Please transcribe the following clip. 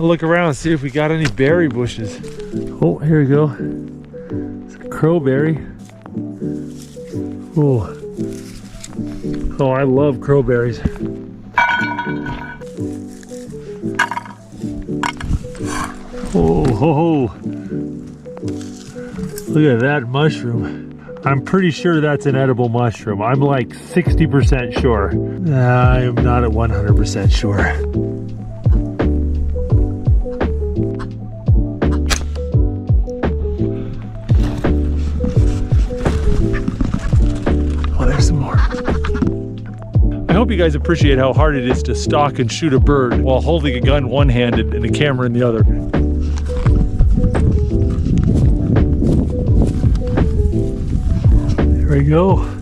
Look around and see if we got any berry bushes. Oh, here we go. It's a crowberry. Oh. Oh, I love crowberries. Oh, ho, ho. Look at that mushroom. I'm pretty sure that's an edible mushroom. I'm like 60% sure. I'm not at 100% sure. Oh, there's some more. I hope you guys appreciate how hard it is to stalk and shoot a bird while holding a gun one-handed and a camera in the other. There we go.